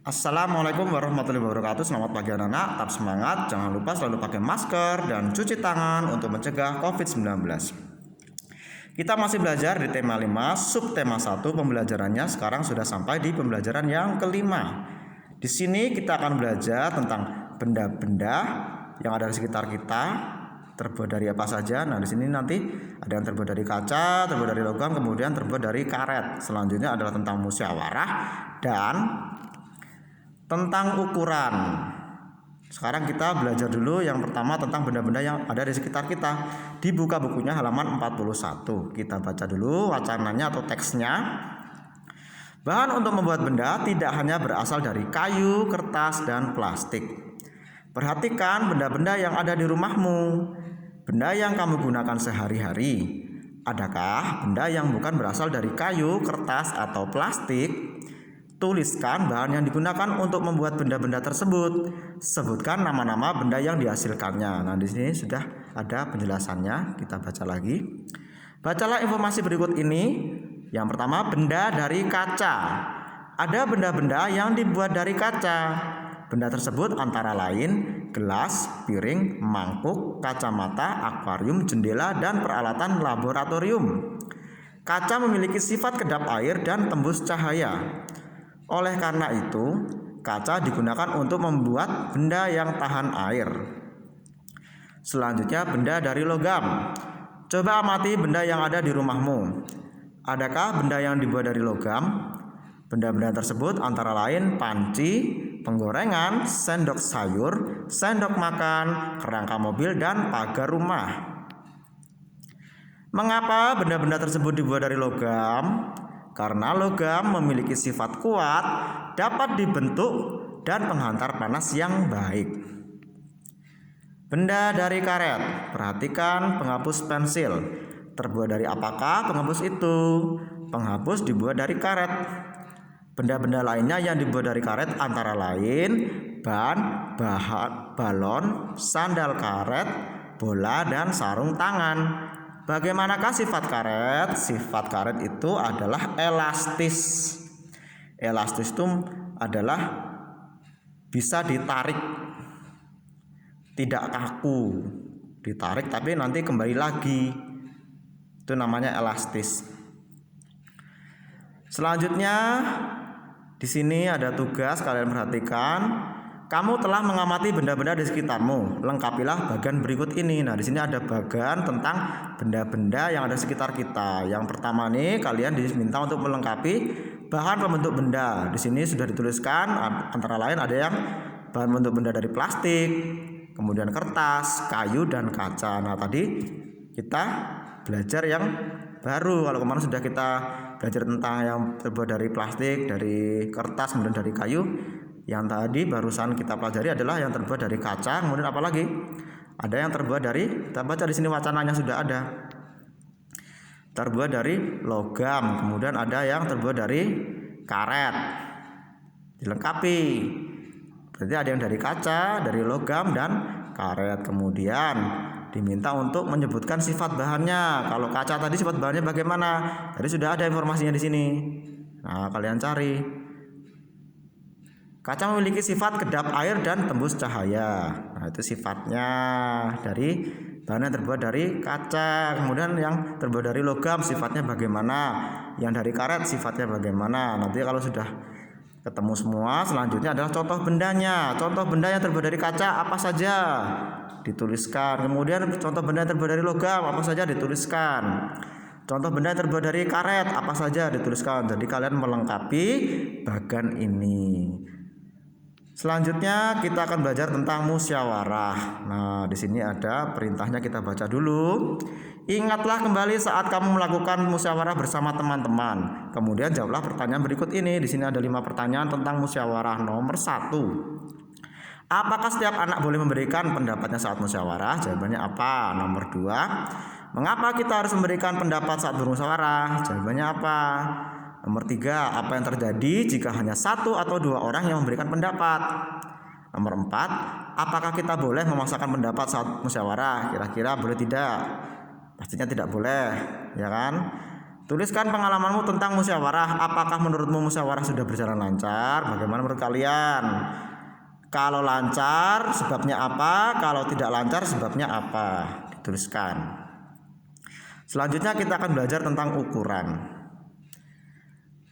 Assalamualaikum warahmatullahi wabarakatuh. Selamat pagi anak-anak, tetap semangat. Jangan lupa selalu pakai masker dan cuci tangan untuk mencegah COVID-19. Kita masih belajar di tema 5, subtema 1 pembelajarannya sekarang sudah sampai di pembelajaran yang kelima. Di sini kita akan belajar tentang benda-benda yang ada di sekitar kita, terbuat dari apa saja. Nah, di sini nanti ada yang terbuat dari kaca, terbuat dari logam, kemudian terbuat dari karet. Selanjutnya adalah tentang musyawarah dan tentang ukuran. Sekarang kita belajar dulu yang pertama tentang benda-benda yang ada di sekitar kita. Dibuka bukunya halaman 41. Kita baca dulu wacananya atau teksnya. Bahan untuk membuat benda tidak hanya berasal dari kayu, kertas, dan plastik. Perhatikan benda-benda yang ada di rumahmu. Benda yang kamu gunakan sehari-hari. Adakah benda yang bukan berasal dari kayu, kertas, atau plastik? Tuliskan bahan yang digunakan untuk membuat benda-benda tersebut. Sebutkan nama-nama benda yang dihasilkannya. Nah, di sini sudah ada penjelasannya. Kita baca lagi. Bacalah informasi berikut ini. Yang pertama, benda dari kaca. Ada benda-benda yang dibuat dari kaca. Benda tersebut antara lain gelas, piring, mangkuk, kacamata, akuarium, jendela, dan peralatan laboratorium. Kaca memiliki sifat kedap air dan tembus cahaya. Oleh karena itu, kaca digunakan untuk membuat benda yang tahan air. Selanjutnya, benda dari logam. Coba amati benda yang ada di rumahmu. Adakah benda yang dibuat dari logam? Benda-benda tersebut antara lain panci, penggorengan, sendok sayur, sendok makan, kerangka mobil, dan pagar rumah. Mengapa benda-benda tersebut dibuat dari logam? Karena logam memiliki sifat kuat, dapat dibentuk, dan penghantar panas yang baik. Benda dari karet. Perhatikan penghapus pensil. Terbuat dari apakah penghapus itu? Penghapus dibuat dari karet. Benda-benda lainnya yang dibuat dari karet antara lain ban, balon, sandal karet, bola, dan sarung tangan. Bagaimanakah sifat karet? Sifat karet itu adalah elastis. Elastis itu adalah bisa ditarik, tidak kaku. Ditarik tapi nanti kembali lagi. Itu namanya elastis. Selanjutnya di sini ada tugas, kalian perhatikan. Kamu telah mengamati benda-benda di sekitarmu. Lengkapilah bagian berikut ini. Nah, di sini ada bagian tentang benda-benda yang ada di sekitar kita. Yang pertama nih, kalian diminta untuk melengkapi bahan pembentuk benda. Di sini sudah dituliskan antara lain ada yang bahan bentuk benda dari plastik, kemudian kertas, kayu, dan kaca. Nah, tadi kita belajar yang baru. Kalau kemarin sudah kita belajar tentang yang terbuat dari plastik, dari kertas, kemudian dari kayu. Yang tadi barusan kita pelajari adalah yang terbuat dari kaca, kemudian apa lagi? Ada yang terbuat dari, kita baca di sini wacananya sudah ada. Terbuat dari logam, kemudian ada yang terbuat dari karet. Dilengkapi. Berarti ada yang dari kaca, dari logam, dan karet. Kemudian diminta untuk menyebutkan sifat bahannya. Kalau kaca tadi sifat bahannya bagaimana? Tadi sudah ada informasinya di sini. Nah, kalian cari. Kaca memiliki sifat kedap air dan tembus cahaya. Nah, itu sifatnya dari bahan yang terbuat dari kaca. Kemudian yang terbuat dari logam sifatnya bagaimana? Yang dari karet sifatnya bagaimana? Nanti kalau sudah ketemu semua, selanjutnya adalah contoh bendanya. Contoh benda yang terbuat dari kaca apa saja? Dituliskan. Kemudian contoh benda yang terbuat dari logam apa saja? Dituliskan. Contoh benda yang terbuat dari karet apa saja? Dituliskan. Jadi kalian melengkapi bagian ini. Selanjutnya kita akan belajar tentang musyawarah. Nah, di sini ada perintahnya, kita baca dulu. Ingatlah kembali saat kamu melakukan musyawarah bersama teman-teman. Kemudian jawablah pertanyaan berikut ini. Di sini ada 5 pertanyaan tentang musyawarah. Nomor 1. Apakah setiap anak boleh memberikan pendapatnya saat musyawarah? Jawabannya apa? Nomor 2. Mengapa kita harus memberikan pendapat saat bermusyawarah? Jawabannya apa? Nomor 3, apa yang terjadi jika hanya 1 atau 2 orang yang memberikan pendapat? Nomor 4, apakah kita boleh memaksakan pendapat saat musyawarah? Kira-kira boleh tidak? Pastinya tidak boleh, ya kan? Tuliskan pengalamanmu tentang musyawarah. Apakah menurutmu musyawarah sudah berjalan lancar? Bagaimana menurut kalian? Kalau lancar, sebabnya apa? Kalau tidak lancar, sebabnya apa? Dituliskan. Selanjutnya kita akan belajar tentang ukuran.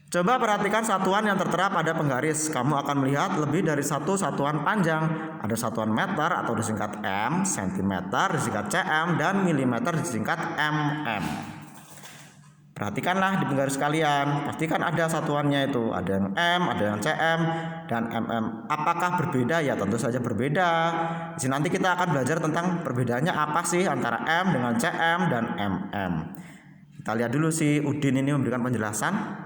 Coba perhatikan satuan yang tertera pada penggaris. Kamu akan melihat lebih dari satu satuan panjang. Ada satuan meter atau disingkat M, sentimeter disingkat cm, dan milimeter disingkat mm. Perhatikanlah di penggaris kalian, pastikan ada satuannya itu, ada yang M, ada yang cm, dan mm. Apakah berbeda? Ya tentu saja berbeda. Di sini nanti kita akan belajar tentang perbedaannya apa sih antara M dengan cm dan mm. Kita lihat dulu si Udin ini memberikan penjelasan.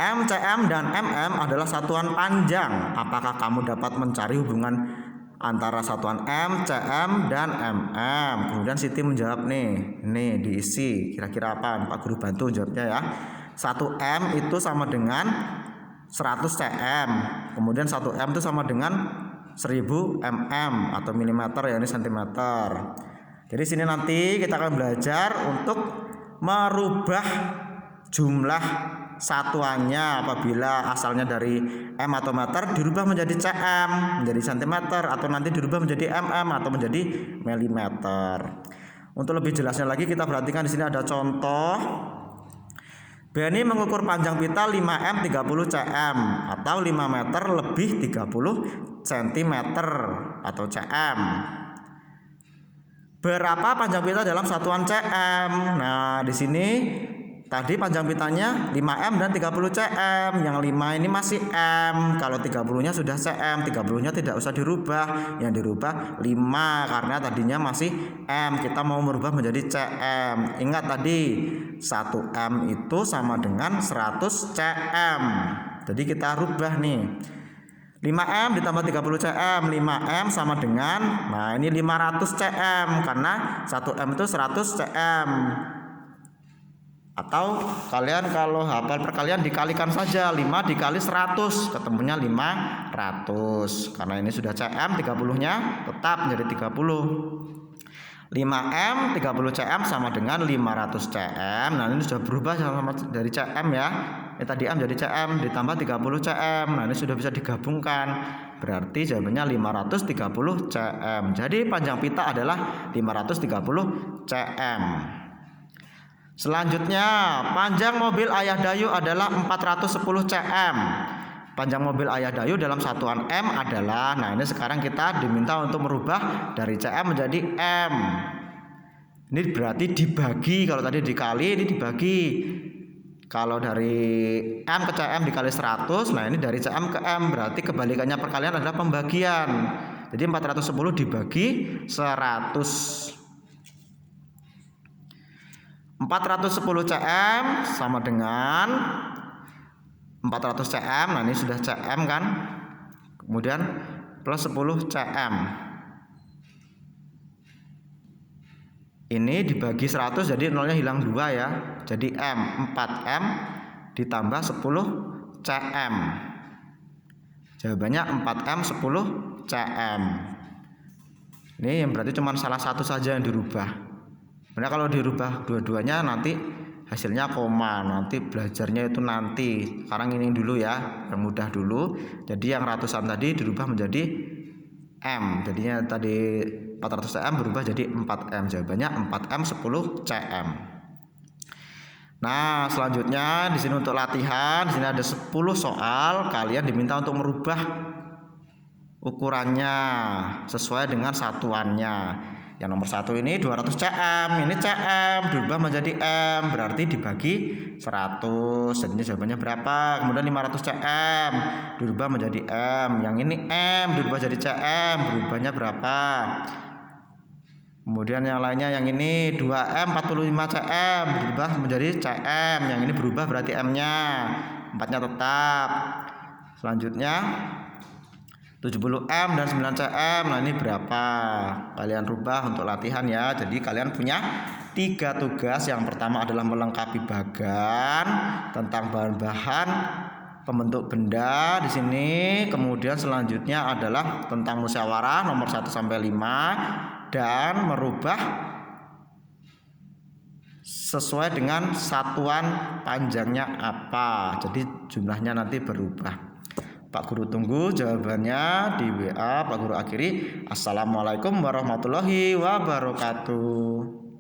M, cm, dan mm adalah satuan panjang. Apakah kamu dapat mencari hubungan antara satuan M, cm, dan mm? Kemudian Siti menjawab nih diisi kira-kira apa? Pak Guru bantu jawabnya ya. 1 M itu sama dengan 100 cm. Kemudian 1 M itu sama dengan 1000 mm atau milimeter, ya ini sentimeter. Jadi sini nanti kita akan belajar untuk merubah jumlah satuannya apabila asalnya dari M atau meter dirubah menjadi cm, menjadi sentimeter, atau nanti dirubah menjadi mm atau menjadi milimeter. Untuk lebih jelasnya lagi kita perhatikan di sini ada contoh. Benny mengukur panjang pita 5 m 30 cm atau 5 meter lebih 30 cm atau cm. Berapa panjang pita dalam satuan cm? Nah, di sini tadi panjang pitanya 5M dan 30 cm. Yang 5 ini masih M. Kalau 30-nya sudah cm, 30-nya tidak usah dirubah. Yang dirubah 5 karena tadinya masih M. Kita mau merubah menjadi cm. Ingat tadi 1M itu sama dengan 100 cm. Jadi kita rubah nih. 5M ditambah 30 cm, 5M sama dengan, nah ini 500 cm karena 1M itu 100 cm. Atau kalian kalau hafal perkalian dikalikan saja, 5 dikali 100 ketemunya 500. Karena ini sudah cm, 30-nya tetap menjadi 30. 5M 30 cm sama dengan 500 cm. Nah ini sudah berubah sama dari cm ya. Ini tadi M jadi cm ditambah 30 cm. Nah ini sudah bisa digabungkan. Berarti jawabannya 530 cm. Jadi panjang pita adalah 530 cm. Selanjutnya, panjang mobil Ayah Dayu adalah 410 cm. Panjang mobil Ayah Dayu dalam satuan M adalah, nah ini sekarang kita diminta untuk merubah dari cm menjadi m. Ini berarti dibagi, kalau tadi dikali ini dibagi. Kalau dari m ke cm dikali 100, nah ini dari cm ke m, berarti kebalikannya perkalian adalah pembagian. Jadi 410 dibagi 100. 410 cm sama dengan 400 cm. Nah ini sudah cm kan. Kemudian plus 10 cm. Ini dibagi 100 jadi nolnya hilang 2 ya. Jadi m 4m ditambah 10 cm. Jawabannya 4m 10 cm. Ini yang berarti cuma salah satu saja yang dirubah. Karena kalau dirubah dua-duanya nanti hasilnya koma. Nanti belajarnya itu nanti. Sekarang ini dulu ya, yang mudah dulu. Jadi yang ratusan tadi dirubah menjadi M. Jadinya tadi 400 cm berubah jadi 4M. Jawabannya 4M 10 cm. Nah, selanjutnya di sini untuk latihan, di sini ada 10 soal. Kalian diminta untuk merubah ukurannya sesuai dengan satuannya. Yang nomor 1 ini 200 cm, ini cm dirubah menjadi m, berarti dibagi 100. Jadinya jawabannya berapa? Kemudian 500 cm dirubah menjadi m, yang ini m dirubah jadi cm, berubahnya berapa? Kemudian yang lainnya yang ini 2m 45 cm berubah menjadi cm, yang ini berubah berarti m-nya 4-nya tetap. Selanjutnya 70M dan 9cm. Nah ini berapa? Kalian rubah untuk latihan ya. Jadi kalian punya 3 tugas. Yang pertama adalah melengkapi bagan tentang bahan-bahan pembentuk benda di sini. Kemudian selanjutnya adalah tentang musyawarah nomor 1 sampai 5 dan merubah sesuai dengan satuan panjangnya apa. Jadi jumlahnya nanti berubah. Pak Guru tunggu jawabannya di WA. Pak Guru akhiri. Assalamualaikum warahmatullahi wabarakatuh.